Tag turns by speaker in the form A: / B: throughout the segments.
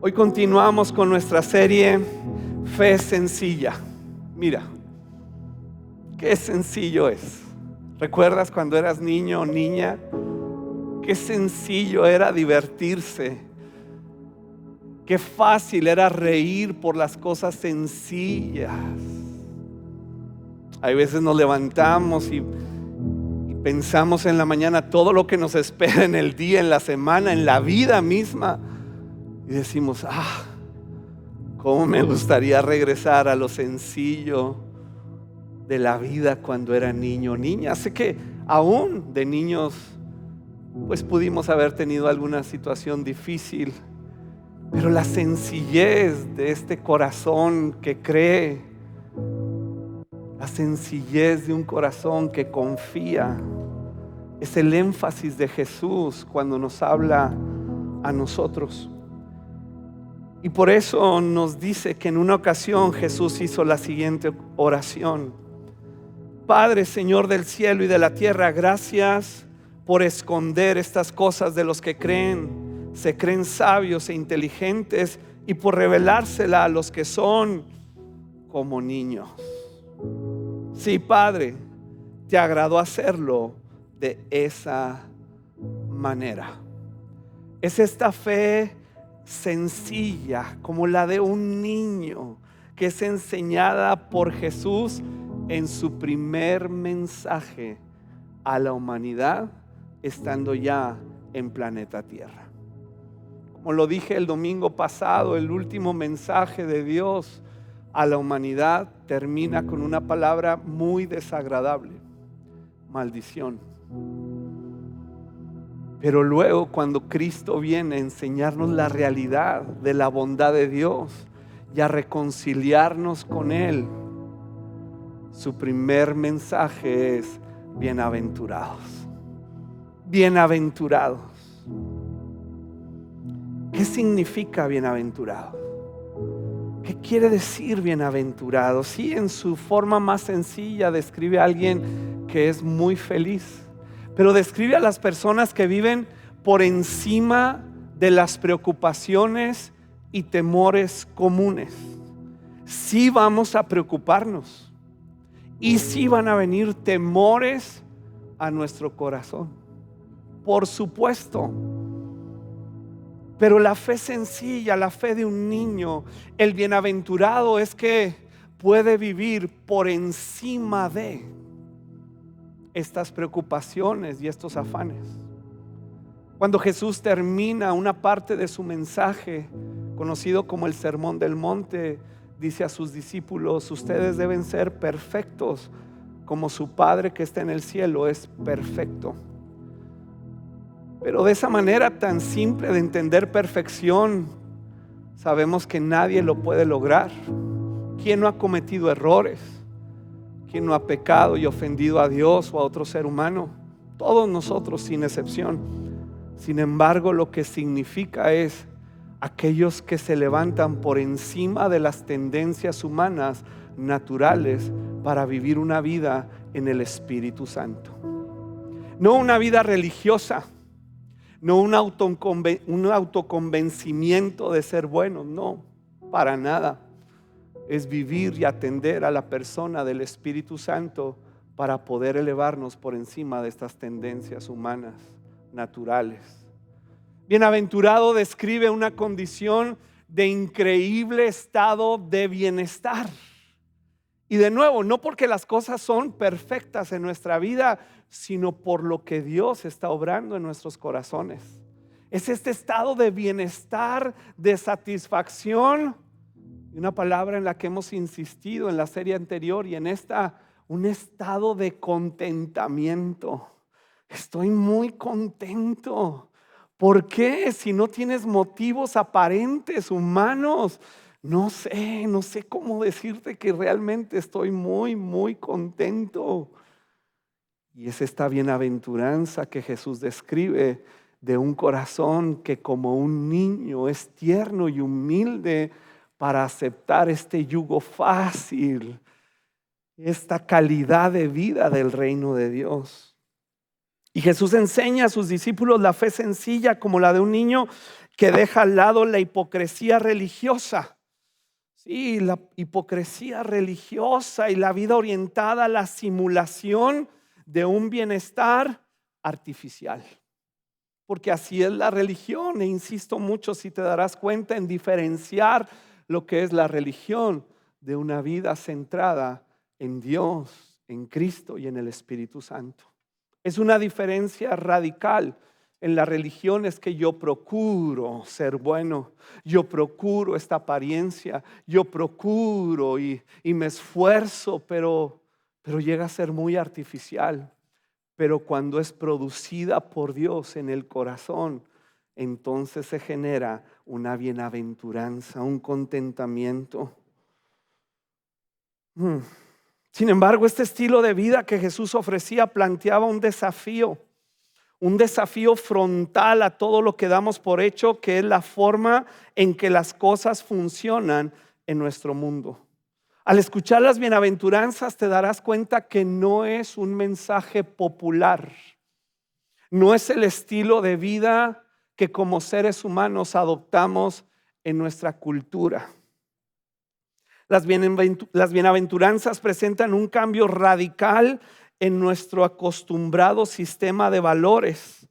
A: Hoy continuamos con nuestra serie Fe Sencilla. Mira, qué sencillo es. ¿Recuerdas cuando eras niño o niña? Qué sencillo era divertirse. Qué fácil era reír por las cosas sencillas. Hay veces nos levantamos y pensamos en la mañana todo lo que nos espera en el día, en la semana, en la vida misma. Y decimos, cómo me gustaría regresar a lo sencillo de la vida cuando era niño o niña. Sé que aún de niños pues pudimos haber tenido alguna situación difícil, pero la sencillez de este corazón que cree, la sencillez de un corazón que confía, es el énfasis de Jesús cuando nos habla a nosotros. Y por eso nos dice que en una ocasión Jesús hizo la siguiente oración: Padre, Señor del cielo y de la tierra, gracias por esconder estas cosas de los que se creen sabios e inteligentes, y por revelársela a los que son como niños. Sí, Padre, te agradó hacerlo de esa manera. Es esta fe sencilla como la de un niño que es enseñada por Jesús en su primer mensaje a la humanidad, estando ya en planeta Tierra. Como lo dije el domingo pasado, el último mensaje de Dios a la humanidad termina con una palabra muy desagradable: maldición. Pero luego, cuando Cristo viene a enseñarnos la realidad de la bondad de Dios y a reconciliarnos con Él, su primer mensaje es: bienaventurados. Bienaventurados. ¿Qué significa bienaventurado? ¿Qué quiere decir bienaventurado? Sí, en su forma más sencilla describe a alguien que es muy feliz, pero describe a las personas que viven por encima de las preocupaciones y temores comunes. Sí vamos a preocuparnos y sí van a venir temores a nuestro corazón, por supuesto. Pero la fe sencilla, la fe de un niño, el bienaventurado es que puede vivir por encima de estas preocupaciones y estos afanes. Cuando Jesús termina una parte de su mensaje, conocido como el Sermón del Monte, dice a sus discípulos: ustedes deben ser perfectos como su Padre que está en el cielo es perfecto. Pero de esa manera tan simple de entender perfección, sabemos que nadie lo puede lograr. ¿Quién no ha cometido errores? ¿Quién no ha pecado y ofendido a Dios o a otro ser humano? Todos nosotros, sin excepción. Sin embargo, lo que significa es aquellos que se levantan por encima de las tendencias humanas naturales para vivir una vida en el Espíritu Santo. No una vida religiosa, no un autoconvencimiento de ser buenos, no, para nada. Es vivir y atender a la persona del Espíritu Santo para poder elevarnos por encima de estas tendencias humanas naturales. Bienaventurado describe una condición de increíble estado de bienestar. Y de nuevo, no porque las cosas son perfectas en nuestra vida, sino por lo que Dios está obrando en nuestros corazones. Es este estado de bienestar, de satisfacción, y una palabra en la que hemos insistido en la serie anterior y en esta, un estado de contentamiento. Estoy muy contento. ¿Por qué? Si no tienes motivos aparentes, humanos, no sé cómo decirte que realmente estoy muy, muy contento. Y es esta bienaventuranza que Jesús describe de un corazón que como un niño es tierno y humilde para aceptar este yugo fácil, esta calidad de vida del reino de Dios. Y Jesús enseña a sus discípulos la fe sencilla como la de un niño que deja al lado la hipocresía religiosa. Sí, la hipocresía religiosa y la vida orientada a la simulación de un bienestar artificial. Porque así es la religión, e insisto mucho, si te darás cuenta, en diferenciar lo que es la religión de una vida centrada en Dios, en Cristo y en el Espíritu Santo. Es una diferencia radical. En la religión es que yo procuro ser bueno, yo procuro esta apariencia, yo procuro y me esfuerzo, pero llega a ser muy artificial. Pero cuando es producida por Dios en el corazón, entonces se genera una bienaventuranza, un contentamiento. Sin embargo, este estilo de vida que Jesús ofrecía planteaba un desafío frontal a todo lo que damos por hecho, que es la forma en que las cosas funcionan en nuestro mundo. Al escuchar las bienaventuranzas te darás cuenta que no es un mensaje popular, no es el estilo de vida que como seres humanos adoptamos en nuestra cultura. Las bienaventuranzas presentan un cambio radical en nuestro acostumbrado sistema de valores,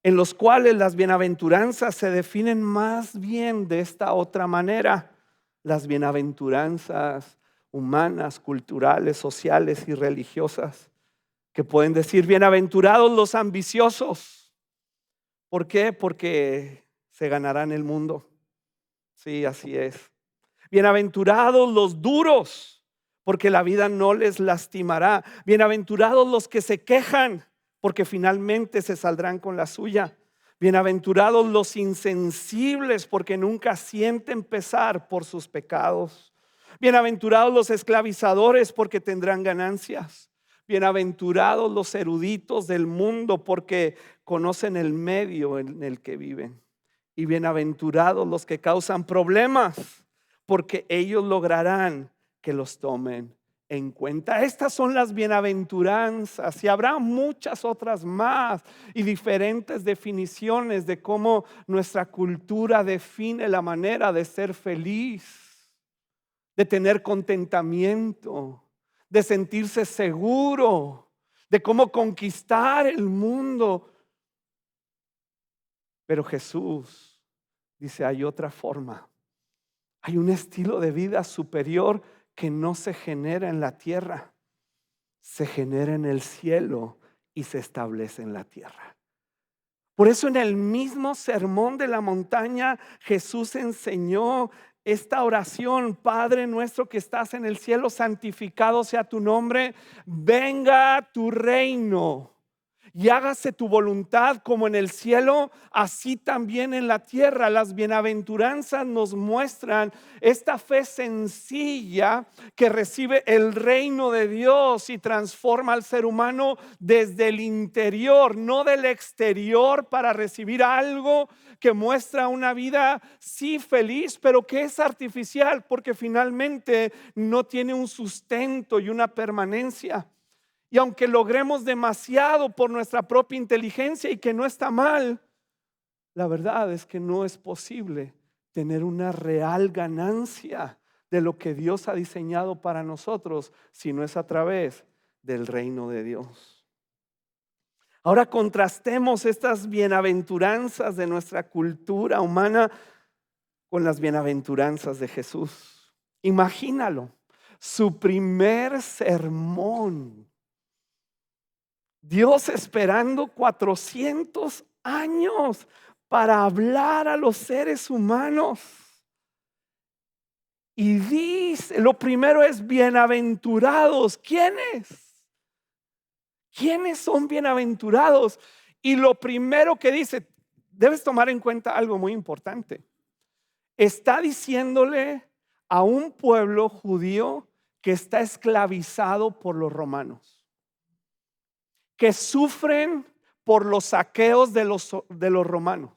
A: en los cuales las bienaventuranzas se definen más bien de esta otra manera. Las bienaventuranzas humanas, culturales, sociales y religiosas, que pueden decir: bienaventurados los ambiciosos. ¿Por qué? Porque se ganarán el mundo. Sí, así es. Bienaventurados los duros, porque la vida no les lastimará. Bienaventurados los que se quejan, porque finalmente se saldrán con la suya. Bienaventurados los insensibles, porque nunca sienten pesar por sus pecados. Bienaventurados los esclavizadores, porque tendrán ganancias. Bienaventurados los eruditos del mundo, porque conocen el medio en el que viven. Y bienaventurados los que causan problemas, porque ellos lograrán que los tomen en cuenta. Estas son las bienaventuranzas, y habrá muchas otras más y diferentes definiciones de cómo nuestra cultura define la manera de ser feliz, de tener contentamiento, de sentirse seguro, de cómo conquistar el mundo. Pero Jesús dice: hay otra forma. Hay un estilo de vida superior que no se genera en la tierra, se genera en el cielo y se establece en la tierra. Por eso en el mismo sermón de la montaña Jesús enseñó esta oración: Padre nuestro que estás en el cielo, santificado sea tu nombre, venga tu reino y hágase tu voluntad como en el cielo, así también en la tierra. Las bienaventuranzas nos muestran esta fe sencilla que recibe el reino de Dios y transforma al ser humano desde el interior, no del exterior, para recibir algo que muestra una vida sí feliz, pero que es artificial, porque finalmente no tiene un sustento y una permanencia. Y aunque logremos demasiado por nuestra propia inteligencia, y que no está mal, la verdad es que no es posible tener una real ganancia de lo que Dios ha diseñado para nosotros si no es a través del reino de Dios. Ahora contrastemos estas bienaventuranzas de nuestra cultura humana con las bienaventuranzas de Jesús. Imagínalo, su primer sermón. Dios esperando 400 años para hablar a los seres humanos. Y dice, lo primero es bienaventurados. ¿Quiénes? ¿Quiénes son bienaventurados? Y lo primero que dice, debes tomar en cuenta algo muy importante. Está diciéndole a un pueblo judío que está esclavizado por los romanos, que sufren por los saqueos de los romanos,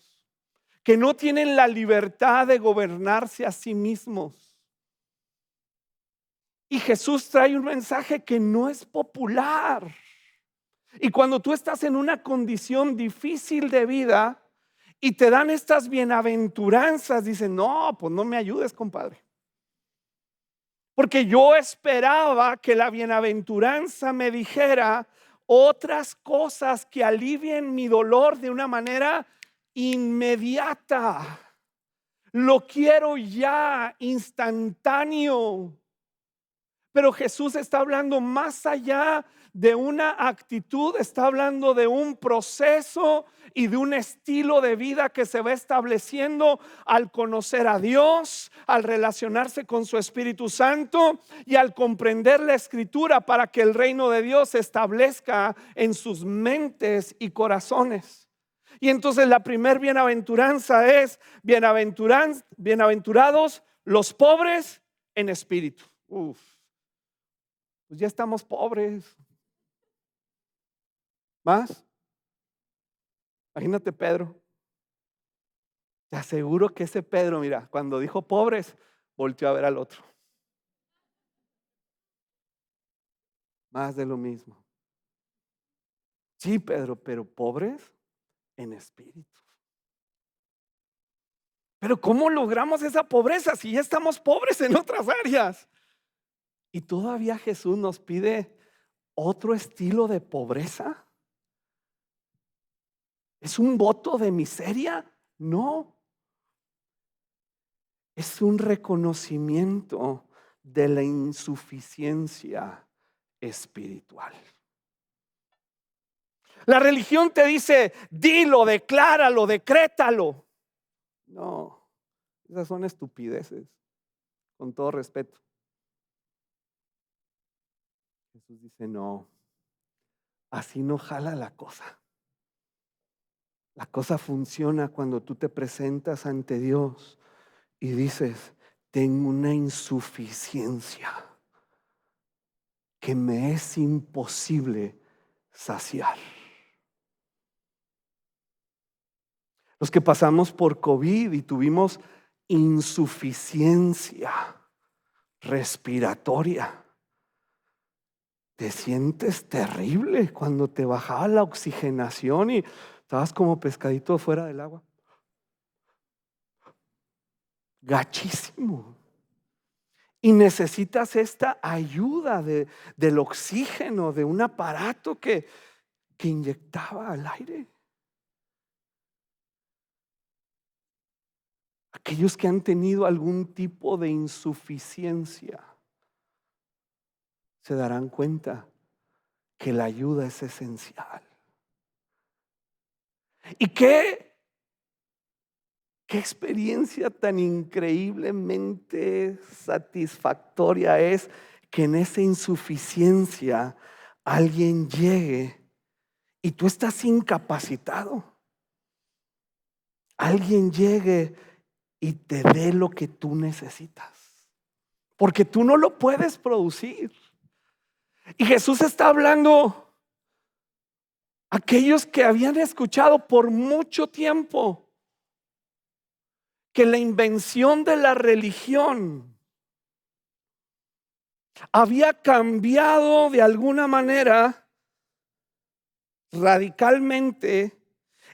A: que no tienen la libertad de gobernarse a sí mismos. Y Jesús trae un mensaje que no es popular. Y cuando tú estás en una condición difícil de vida y te dan estas bienaventuranzas, dicen, no, pues no me ayudes, compadre. Porque yo esperaba que la bienaventuranza me dijera otras cosas que alivien mi dolor de una manera inmediata. Lo quiero ya, instantáneo. Pero Jesús está hablando más allá de una actitud, está hablando de un proceso y de un estilo de vida que se va estableciendo al conocer a Dios, al relacionarse con su Espíritu Santo y al comprender la Escritura para que el reino de Dios se establezca en sus mentes y corazones. Y entonces la primer bienaventuranza es bienaventurados los pobres en espíritu. Uf. Pues ya estamos pobres. ¿Más? Imagínate Pedro. Te aseguro que ese Pedro, mira, cuando dijo pobres, volteó a ver al otro. Más de lo mismo. Sí, Pedro, pero pobres en espíritu. Pero ¿cómo logramos esa pobreza si ya estamos pobres en otras áreas? Y todavía Jesús nos pide otro estilo de pobreza. ¿Es un voto de miseria? No. Es un reconocimiento de la insuficiencia espiritual. La religión te dice, dilo, decláralo, decrétalo. No, esas son estupideces, con todo respeto. Jesús dice, no, así no jala la cosa. La cosa funciona cuando tú te presentas ante Dios y dices, tengo una insuficiencia que me es imposible saciar. Los que pasamos por COVID y tuvimos insuficiencia respiratoria, te sientes terrible cuando te bajaba la oxigenación y estabas como pescadito fuera del agua. Gachísimo. Y necesitas esta ayuda del oxígeno, de un aparato que inyectaba al aire. Aquellos que han tenido algún tipo de insuficiencia se darán cuenta que la ayuda es esencial. ¿Y qué experiencia tan increíblemente satisfactoria es que en esa insuficiencia alguien llegue y tú estás incapacitado? Alguien llegue y te dé lo que tú necesitas, porque tú no lo puedes producir. Y Jesús está hablando a aquellos que habían escuchado por mucho tiempo que la invención de la religión había cambiado de alguna manera radicalmente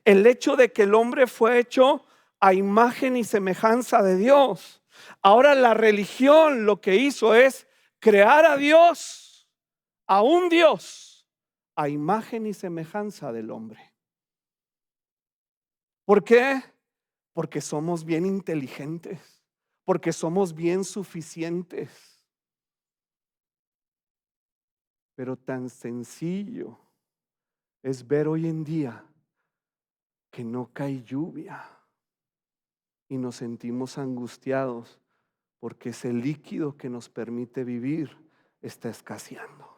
A: el hecho de que el hombre fue hecho a imagen y semejanza de Dios. Ahora la religión lo que hizo es crear a Dios, a un Dios, a imagen y semejanza del hombre. ¿Por qué? Porque somos bien inteligentes, porque somos bien suficientes. Pero tan sencillo es ver hoy en día que no cae lluvia y nos sentimos angustiados porque ese líquido que nos permite vivir está escaseando.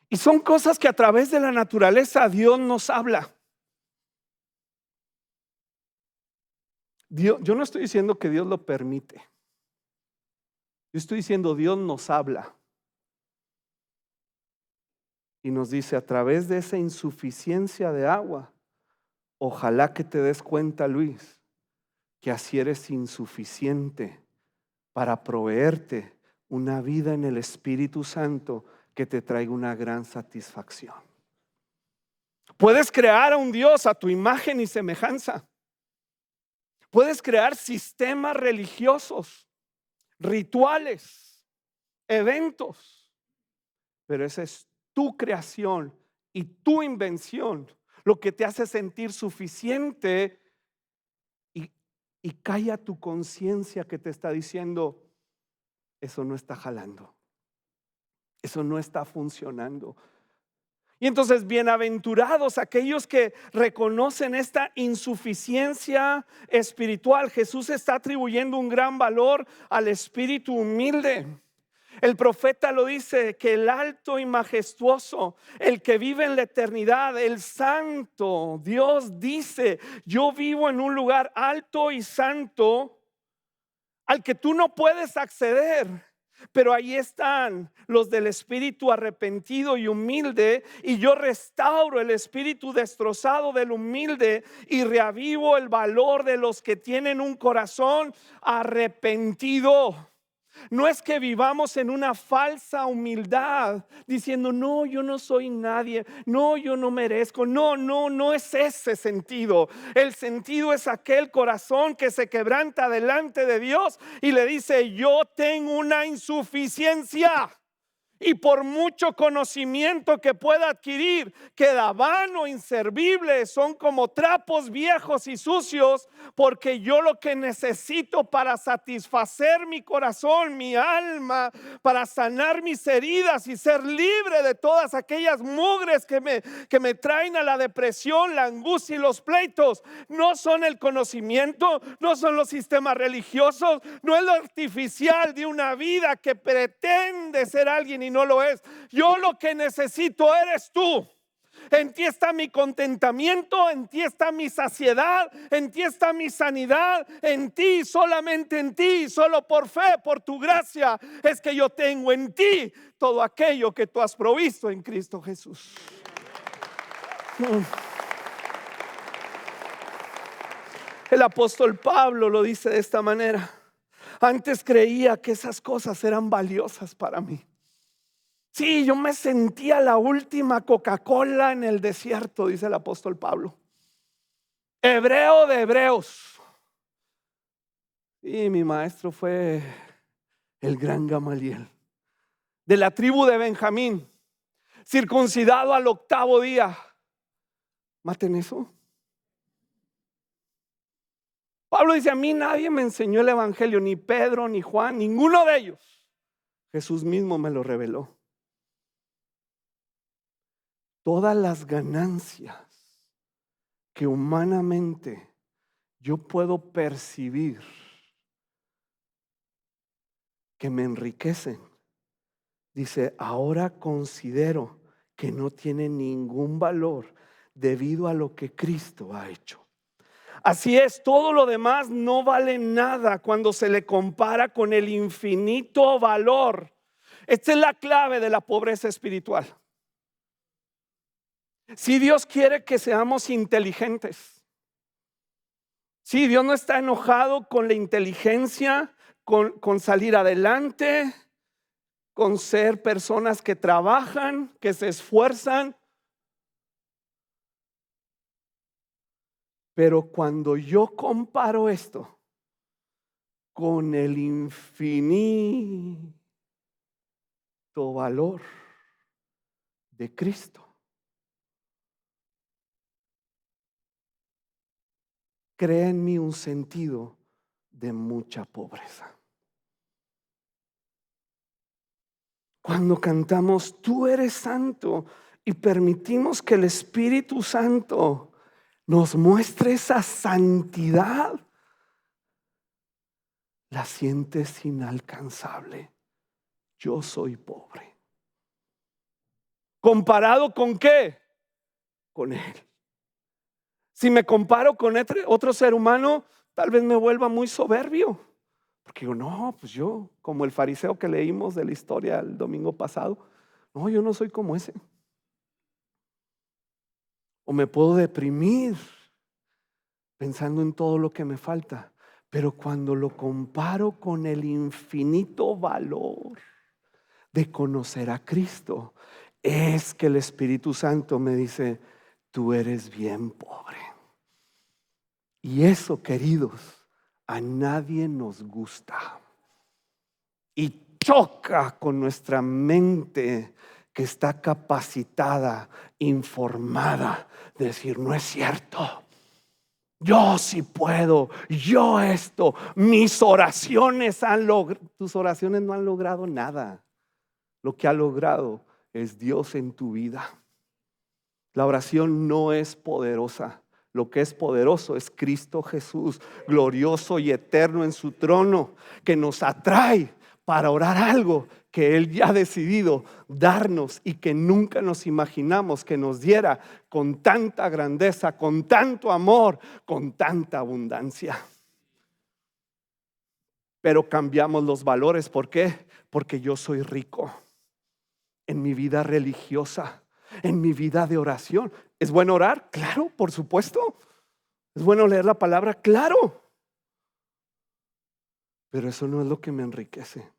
A: Y son cosas que a través de la naturaleza Dios nos habla. Yo no estoy diciendo que Dios lo permite. Yo estoy diciendo Dios nos habla. Y nos dice a través de esa insuficiencia de agua, ojalá que te des cuenta, Luis, que así eres insuficiente para proveerte una vida en el Espíritu Santo que te traiga una gran satisfacción. Puedes crear a un Dios a tu imagen y semejanza. Puedes crear sistemas religiosos, rituales, eventos, pero esa es tu creación y tu invención, lo que te hace sentir suficiente, y calla tu conciencia que te está diciendo: eso no está jalando, eso no está funcionando. Y entonces, bienaventurados aquellos que reconocen esta insuficiencia espiritual. Jesús está atribuyendo un gran valor al espíritu humilde. El profeta lo dice, que el alto y majestuoso, el que vive en la eternidad, el santo, Dios dice: yo vivo en un lugar alto y santo al que tú no puedes acceder. Pero ahí están los del espíritu arrepentido y humilde, y yo restauro el espíritu destrozado del humilde y reavivo el valor de los que tienen un corazón arrepentido. No es que vivamos en una falsa humildad diciendo: no, yo no soy nadie, no, yo no merezco. No es ese sentido. El sentido es aquel corazón que se quebranta delante de Dios y le dice: yo tengo una insuficiencia, y por mucho conocimiento que pueda adquirir, queda vano, inservible, son como trapos viejos y sucios, porque yo lo que necesito para satisfacer mi corazón, mi alma, para sanar mis heridas y ser libre de todas aquellas mugres que me traen a la depresión, la angustia y los pleitos, no son el conocimiento, no son los sistemas religiosos, no es lo artificial de una vida que pretende ser alguien y no lo es. Yo lo que necesito eres tú. En ti está mi contentamiento, en ti está mi saciedad, en ti está mi sanidad, en ti, solamente en ti, solo por fe, por tu gracia, es que yo tengo en ti todo aquello que tú has provisto en Cristo Jesús. El apóstol Pablo lo dice de esta manera: antes creía que esas cosas eran valiosas para mí. Sí, yo me sentía la última Coca-Cola en el desierto, dice el apóstol Pablo. Hebreo de hebreos. Y mi maestro fue el gran Gamaliel, de la tribu de Benjamín, circuncidado al 8º día. Maten eso. Pablo dice: a mí nadie me enseñó el evangelio, ni Pedro, ni Juan, ninguno de ellos. Jesús mismo me lo reveló. Todas las ganancias que humanamente yo puedo percibir que me enriquecen, dice, ahora considero que no tienen ningún valor debido a lo que Cristo ha hecho. Así es, todo lo demás no vale nada cuando se le compara con el infinito valor. Esta es la clave de la pobreza espiritual. Si Dios quiere que seamos inteligentes, si Dios no está enojado con la inteligencia, con salir adelante, con ser personas que trabajan, que se esfuerzan. Pero cuando yo comparo esto con el infinito valor de Cristo, crea en mí un sentido de mucha pobreza. Cuando cantamos tú eres santo y permitimos que el Espíritu Santo nos muestre esa santidad, la sientes inalcanzable. Yo soy pobre. ¿Comparado con qué? Con Él. Si me comparo con otro ser humano, tal vez me vuelva muy soberbio. Porque digo, no, pues yo, como el fariseo que leímos de la historia el domingo pasado, no, yo no soy como ese. O me puedo deprimir pensando en todo lo que me falta. Pero cuando lo comparo con el infinito valor de conocer a Cristo, es que el Espíritu Santo me dice, tú eres bien pobre. Y eso, queridos, a nadie nos gusta. Y choca con nuestra mente que está capacitada, informada, de decir, no es cierto. Yo sí puedo, yo esto, mis oraciones han logrado. Tus oraciones no han logrado nada. Lo que ha logrado es Dios en tu vida. La oración no es poderosa. Lo que es poderoso es Cristo Jesús, glorioso y eterno en su trono, que nos atrae para orar algo que Él ya ha decidido darnos y que nunca nos imaginamos que nos diera con tanta grandeza, con tanto amor, con tanta abundancia. Pero cambiamos los valores. ¿Por qué? Porque yo soy rico en mi vida religiosa, en mi vida de oración. ¿Es bueno orar? Claro, por supuesto. ¿Es bueno leer la palabra? Claro. Pero eso no es lo que me enriquece.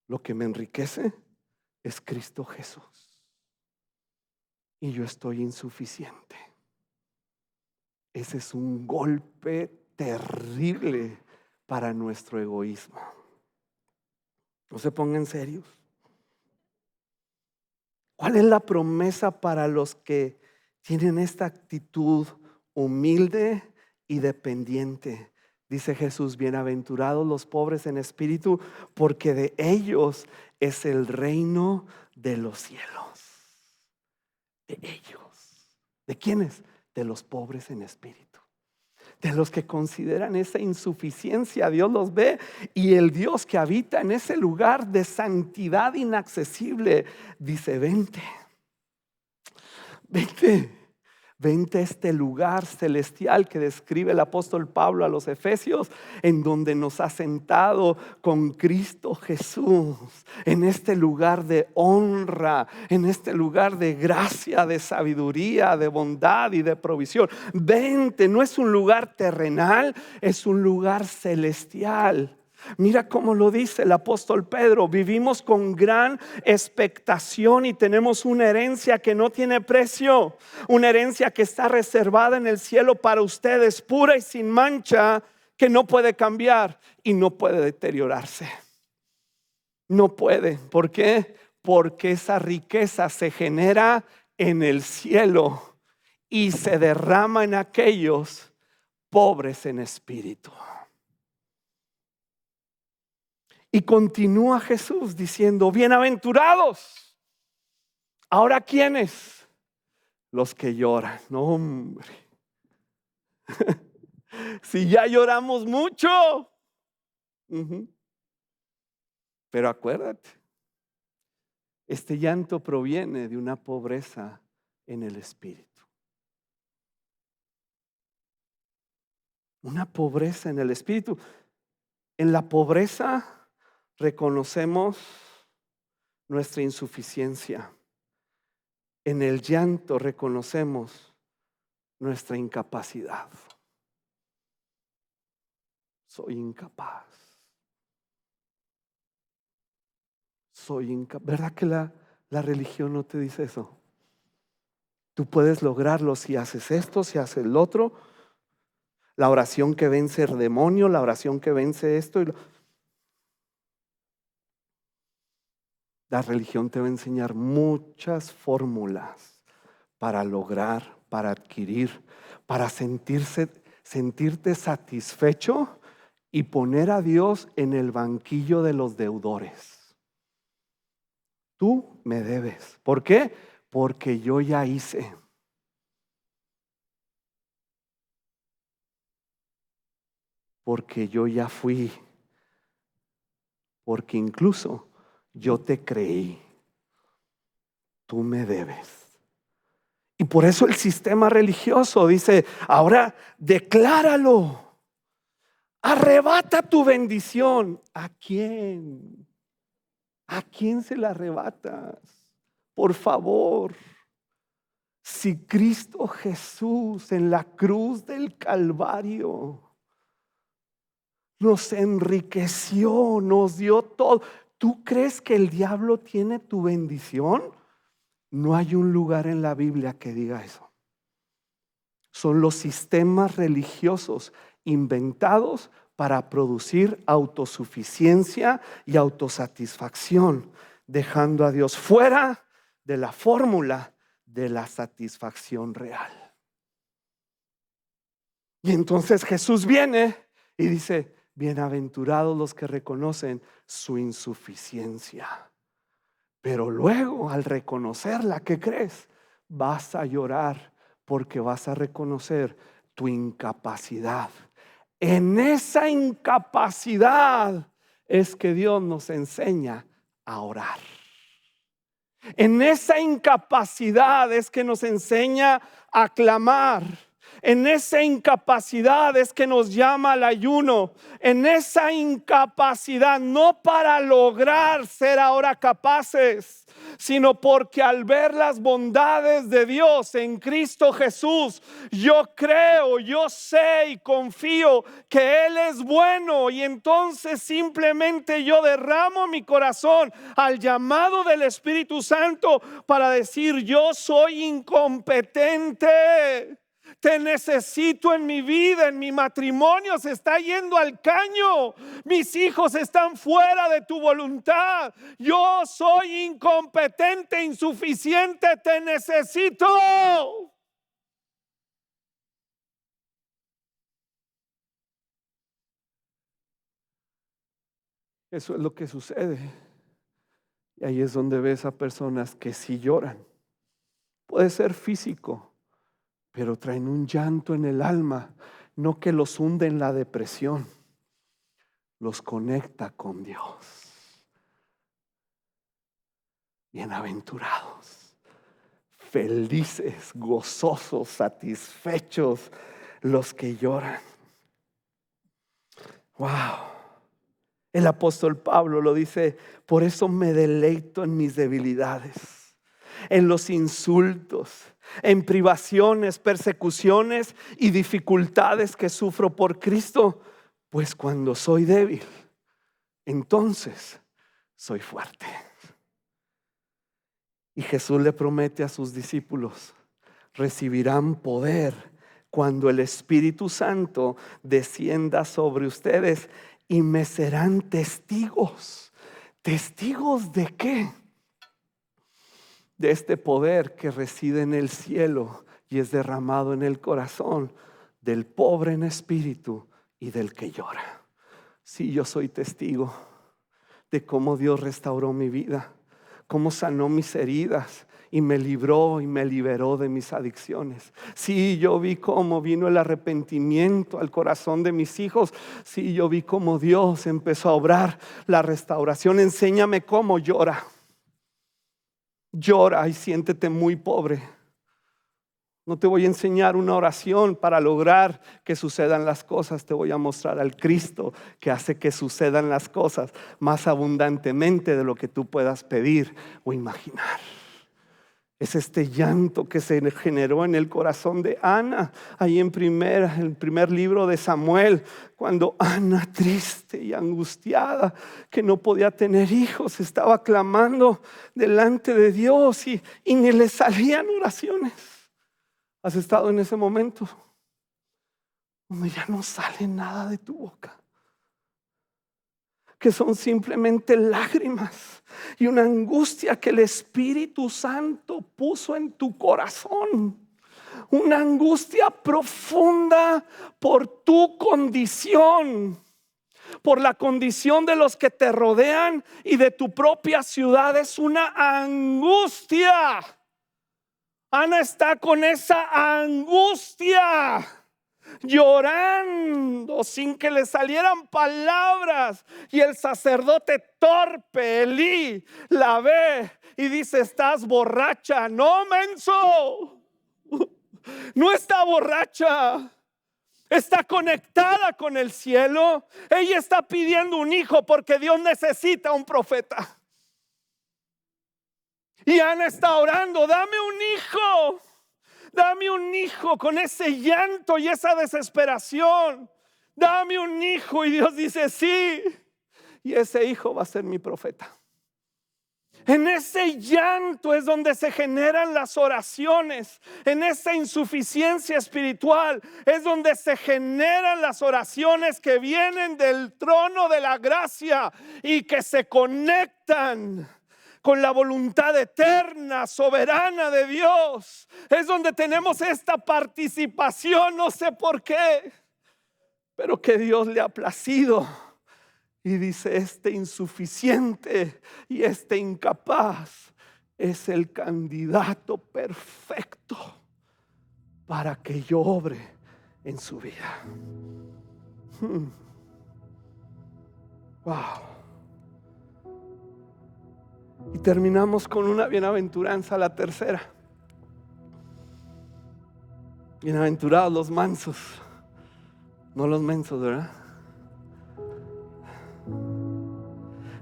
A: Lo que me enriquece es Cristo Jesús. Y yo estoy insuficiente. Ese es un golpe terrible para nuestro egoísmo. No se pongan serios. ¿Cuál es la promesa para los que tienen esta actitud humilde y dependiente? Dice Jesús, bienaventurados los pobres en espíritu, porque de ellos es el reino de los cielos. De ellos. ¿De quiénes? De los pobres en espíritu. De los que consideran esa insuficiencia, Dios los ve, y el Dios que habita en ese lugar de santidad inaccesible dice, vente a este lugar celestial que describe el apóstol Pablo a los Efesios, en donde nos ha sentado con Cristo Jesús, en este lugar de honra, en este lugar de gracia, de sabiduría, de bondad y de provisión. Vente, no es un lugar terrenal, es un lugar celestial. Mira cómo lo dice el apóstol Pedro: vivimos con gran expectación y tenemos una herencia que no tiene precio, una herencia que está reservada en el cielo para ustedes, pura y sin mancha, que no puede cambiar y no puede deteriorarse. No puede. ¿Por qué? Porque esa riqueza se genera en el cielo y se derrama en aquellos pobres en espíritu. Y continúa Jesús diciendo, bienaventurados. Ahora, ¿quiénes? Los que lloran. No, hombre. Si ya lloramos mucho. Pero acuérdate, este llanto proviene de una pobreza en el espíritu. Una pobreza en el espíritu. En la pobreza reconocemos nuestra insuficiencia. En el llanto reconocemos nuestra incapacidad. Soy incapaz. ¿Verdad que la religión no te dice eso? Tú puedes lograrlo si haces esto, si haces el otro. La oración que vence el demonio, la oración que vence esto. La religión te va a enseñar muchas fórmulas para lograr, para adquirir, para sentirte satisfecho y poner a Dios en el banquillo de los deudores. Tú me debes. ¿Por qué? Porque yo ya hice. Porque yo ya fui. Porque incluso yo te creí. Tú me debes. Y por eso el sistema religioso dice, ahora decláralo. Arrebata tu bendición. ¿A quién? ¿A quién se la arrebatas? Por favor. Si Cristo Jesús en la cruz del Calvario nos enriqueció, nos dio todo, ¿tú crees que el diablo tiene tu bendición? No hay un lugar en la Biblia que diga eso. Son los sistemas religiosos inventados para producir autosuficiencia y autosatisfacción, dejando a Dios fuera de la fórmula de la satisfacción real. Y entonces Jesús viene y dice: bienaventurados los que reconocen su insuficiencia. Pero luego, al reconocerla, ¿qué crees? Vas a llorar porque vas a reconocer tu incapacidad. En esa incapacidad es que Dios nos enseña a orar. En esa incapacidad es que nos enseña a clamar. En esa incapacidad es que nos llama al ayuno. En esa incapacidad, no para lograr ser ahora capaces, sino porque al ver las bondades de Dios en Cristo Jesús, yo creo, yo sé y confío que Él es bueno, y entonces simplemente yo derramo mi corazón al llamado del Espíritu Santo para decir: yo soy incompetente. Te necesito en mi vida, en mi matrimonio se está yendo al caño. Mis hijos están fuera de tu voluntad. Yo soy incompetente, insuficiente, te necesito. Eso es lo que sucede. Y ahí es donde ves a personas que sí lloran. Puede ser físico, pero traen un llanto en el alma, no que los hunde en la depresión, los conecta con Dios. Bienaventurados, felices, gozosos, satisfechos los que lloran. Wow. El apóstol Pablo lo dice: por eso me deleito en mis debilidades, en los insultos, en privaciones, persecuciones y dificultades que sufro por Cristo, pues cuando soy débil, entonces soy fuerte. Y Jesús le promete a sus discípulos: recibirán poder cuando el Espíritu Santo descienda sobre ustedes y me serán testigos. ¿Testigos de qué? De este poder que reside en el cielo y es derramado en el corazón del pobre en espíritu y del que llora. Sí, yo soy testigo de cómo Dios restauró mi vida, cómo sanó mis heridas y me libró y me liberó de mis adicciones. Sí, yo vi cómo vino el arrepentimiento al corazón de mis hijos. Sí, yo vi cómo Dios empezó a obrar la restauración. Enséñame cómo. Llora. Llora y siéntete muy pobre. No te voy a enseñar una oración para lograr que sucedan las cosas. Te voy a mostrar al Cristo que hace que sucedan las cosas más abundantemente de lo que tú puedas pedir o imaginar. Es este llanto que se generó en el corazón de Ana, ahí en el primer libro de Samuel, cuando Ana, triste y angustiada, que no podía tener hijos, estaba clamando delante de Dios y ni le salían oraciones. ¿Has estado en ese momento donde ya no sale nada de tu boca? Que son simplemente lágrimas y una angustia que el Espíritu Santo puso en tu corazón. Una angustia profunda por tu condición, por la condición de los que te rodean y de tu propia ciudad. Es una angustia. Ana está con esa angustia, llorando sin que le salieran palabras, y el sacerdote torpe Elí la ve y dice: estás borracha. No, menso, no está borracha, está conectada con el cielo. Ella está pidiendo un hijo porque Dios necesita un profeta. Y Ana está orando: dame un hijo. Dame un hijo, con ese llanto y esa desesperación. Dame un hijo. Y Dios dice: sí. Y ese hijo va a ser mi profeta. En ese llanto es donde se generan las oraciones. En esa insuficiencia espiritual es donde se generan las oraciones que vienen del trono de la gracia y que se conectan con la voluntad eterna, soberana de Dios. Es donde tenemos esta participación, no sé por qué, pero que Dios le ha placido. Y dice, este insuficiente y este incapaz es el candidato perfecto para que yo obre en su vida. Wow. Y terminamos con una bienaventuranza, la tercera. Bienaventurados los mansos, no los mensos, ¿verdad?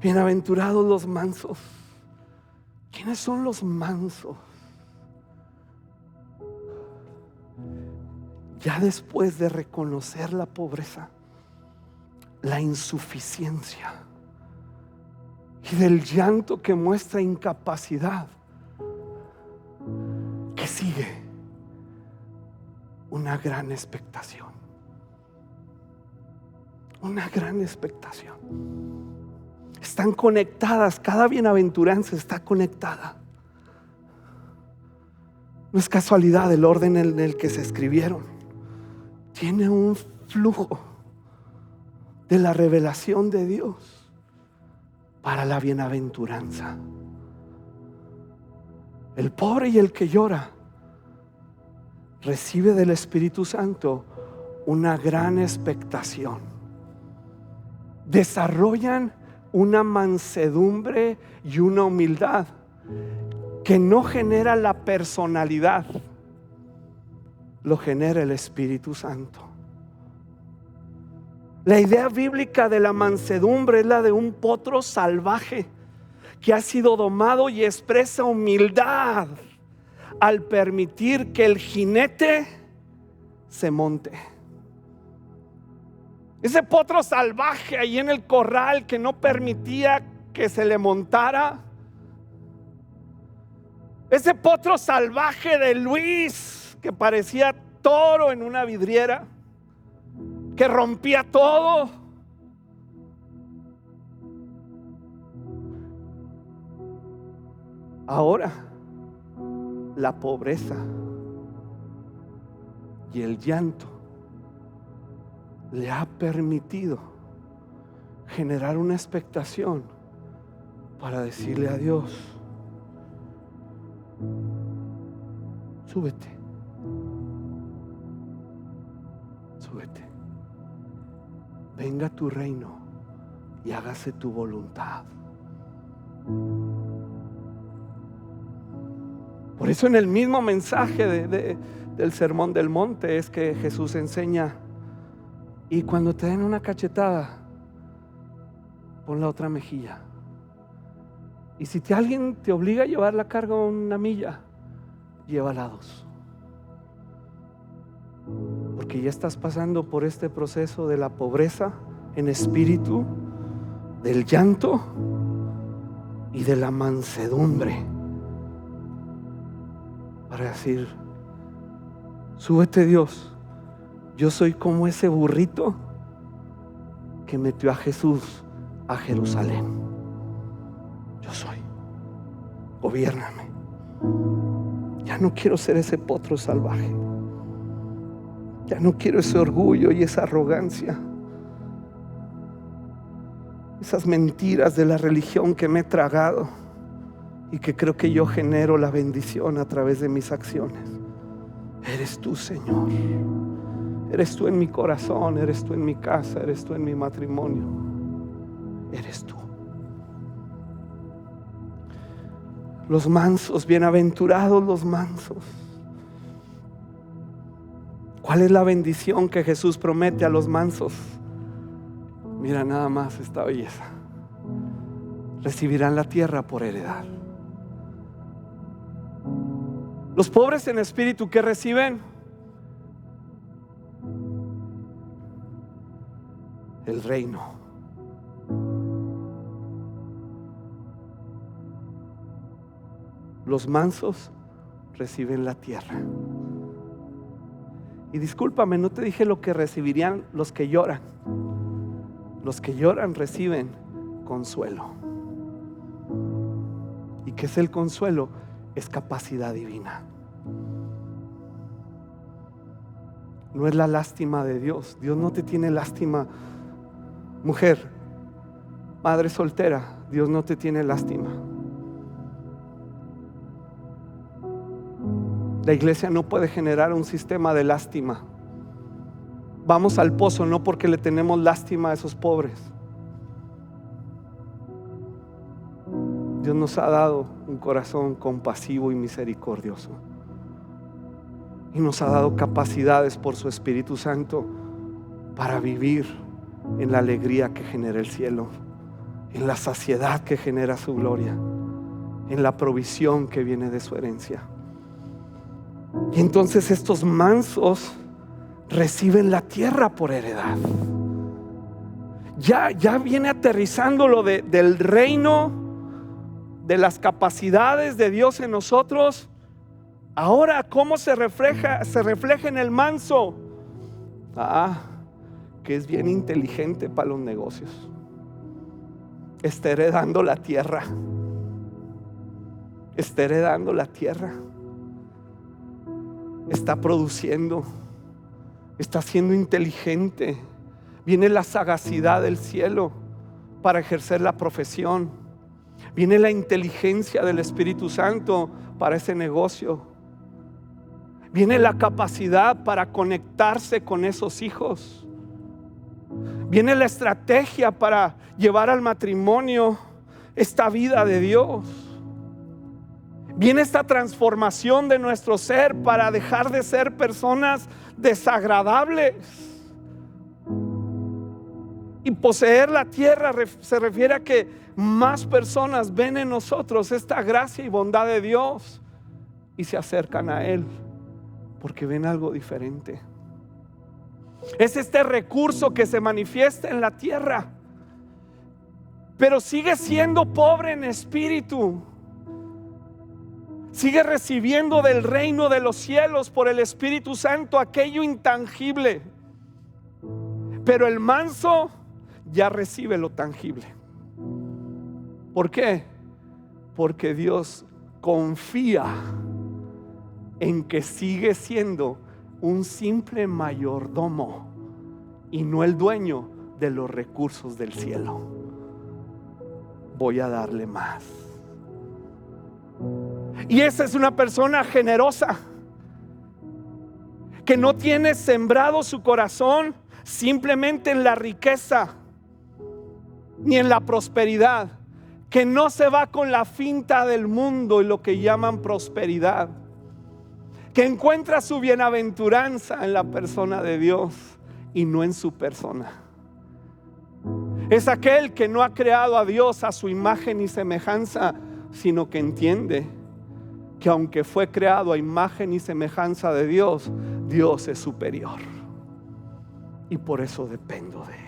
A: Bienaventurados los mansos. ¿Quiénes son los mansos? Ya después de reconocer la pobreza, la insuficiencia y del llanto que muestra incapacidad, ¿qué sigue? Una gran expectación. Una gran expectación. Están conectadas, cada bienaventuranza está conectada. No es casualidad el orden en el que se escribieron. Tiene un flujo de la revelación de Dios para la bienaventuranza. El pobre y el que llora recibe del Espíritu Santo una gran expectación. Desarrollan una mansedumbre y una humildad que no genera la personalidad, lo genera el Espíritu Santo. La idea bíblica de la mansedumbre es la de un potro salvaje que ha sido domado y expresa humildad al permitir que el jinete se monte. Ese potro salvaje ahí en el corral que no permitía que se le montara. Ese potro salvaje de Luis que parecía toro en una vidriera, que rompía todo. Ahora la pobreza y el llanto le ha permitido generar una expectación para decirle a Dios: súbete, súbete, venga tu reino y hágase tu voluntad. Por eso en el mismo mensaje del Sermón del Monte es que Jesús enseña: y cuando te den una cachetada, pon la otra mejilla. Y si alguien te obliga a llevar la carga una milla, llévala 2. Porque ya estás pasando por este proceso de la pobreza en espíritu, del llanto y de la mansedumbre, para decir: súbete, Dios. Yo soy como ese burrito que metió a Jesús a Jerusalén. Yo soy. Gobiérname. Ya no quiero ser ese potro salvaje. Ya no quiero ese orgullo y esa arrogancia, esas mentiras de la religión que me he tragado y que creo que yo genero la bendición a través de mis acciones. Eres tú, Señor. Eres tú en mi corazón, eres tú en mi casa, eres tú en mi matrimonio. Eres tú. Los mansos, bienaventurados los mansos. ¿Cuál es la bendición que Jesús promete a los mansos? Mira nada más esta belleza. Recibirán la tierra por heredad. Los pobres en espíritu, ¿qué reciben? El reino. Los mansos reciben la tierra. Y discúlpame, no te dije lo que recibirían los que lloran. Los que lloran reciben consuelo. ¿Y qué es el consuelo? Es capacidad divina. No es la lástima de Dios. Dios no te tiene lástima. Mujer, madre soltera, Dios no te tiene lástima. La iglesia no puede generar un sistema de lástima. Vamos al pozo no porque le tenemos lástima a esos pobres. Dios nos ha dado un corazón compasivo y misericordioso. Y nos ha dado capacidades por su Espíritu Santo para vivir en la alegría que genera el cielo, en la saciedad que genera su gloria, en la provisión que viene de su herencia. Y entonces estos mansos reciben la tierra por heredad. Ya viene aterrizando lo del reino, de las capacidades de Dios en nosotros. Ahora, ¿cómo se refleja en el manso? Que es bien inteligente para los negocios. Está heredando la tierra. Está heredando la tierra. Está produciendo. Está siendo inteligente. Viene la sagacidad del cielo para ejercer la profesión. Viene la inteligencia del Espíritu Santo para ese negocio. Viene la capacidad para conectarse con esos hijos. Viene la estrategia para llevar al matrimonio esta vida de Dios. Viene esta transformación de nuestro ser para dejar de ser personas desagradables. Y poseer la tierra se refiere a que más personas ven en nosotros esta gracia y bondad de Dios y se acercan a Él porque ven algo diferente. Es este recurso que se manifiesta en la tierra, pero sigue siendo pobre en espíritu. Sigue recibiendo del reino de los cielos por el Espíritu Santo aquello intangible. Pero el manso ya recibe lo tangible. ¿Por qué? Porque Dios confía en que sigue siendo un simple mayordomo y no el dueño de los recursos del cielo. Voy a darle más. Y esa es una persona generosa que no tiene sembrado su corazón simplemente en la riqueza ni en la prosperidad, que no se va con la finta del mundo y lo que llaman prosperidad, que encuentra su bienaventuranza en la persona de Dios y no en su persona. Es aquel que no ha creado a Dios a su imagen y semejanza, sino que entiende que aunque fue creado a imagen y semejanza de Dios, Dios es superior y por eso dependo de Él.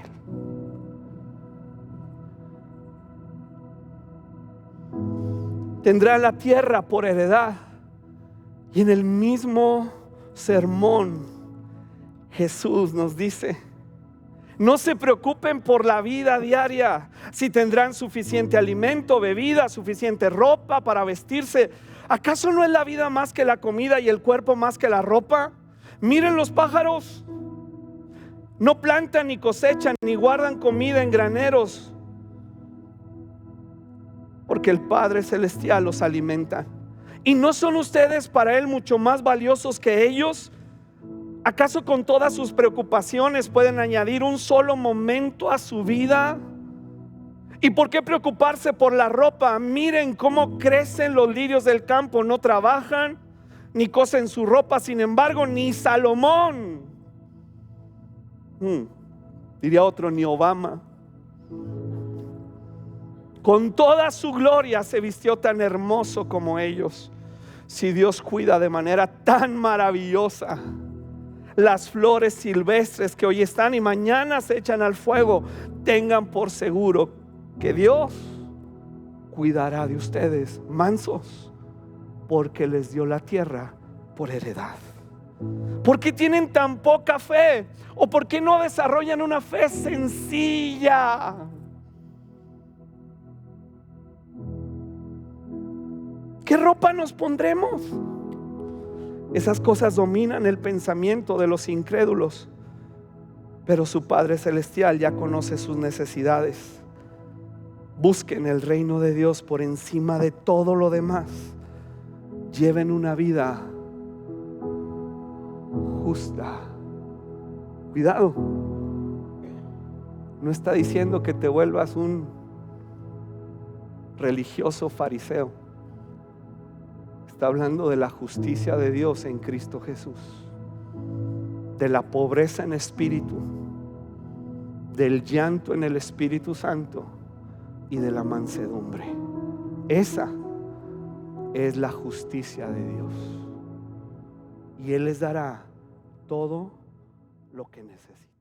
A: Tendrá la tierra por heredad. Y en el mismo sermón Jesús nos dice: no se preocupen por la vida diaria, si tendrán suficiente alimento, bebida, suficiente ropa para vestirse. ¿Acaso no es la vida más que la comida y el cuerpo más que la ropa? Miren los pájaros, no plantan ni cosechan ni guardan comida en graneros, porque el Padre Celestial los alimenta. ¿Y no son ustedes para Él mucho más valiosos que ellos? ¿Acaso con todas sus preocupaciones pueden añadir un solo momento a su vida? ¿Y por qué preocuparse por la ropa? Miren cómo crecen los lirios del campo, no trabajan ni cosen su ropa. Sin embargo, ni Salomón, diría otro, ni Obama, con toda su gloria se vistió tan hermoso como ellos. Si Dios cuida de manera tan maravillosa las flores silvestres que hoy están y mañana se echan al fuego, tengan por seguro que Dios cuidará de ustedes, mansos. porque les dio la tierra por heredad. ¿Por qué tienen tan poca fe? ¿O por qué no desarrollan una fe sencilla? ¿Qué ropa nos pondremos? Esas cosas dominan el pensamiento de los incrédulos, pero su Padre Celestial ya conoce sus necesidades. Busquen el reino de Dios por encima de todo lo demás. Lleven una vida justa. Cuidado, no está diciendo que te vuelvas un religioso fariseo. Está hablando de la justicia de Dios en Cristo Jesús, de la pobreza en espíritu, del llanto en el Espíritu Santo y de la mansedumbre. Esa es la justicia de Dios, y Él les dará todo lo que necesitan.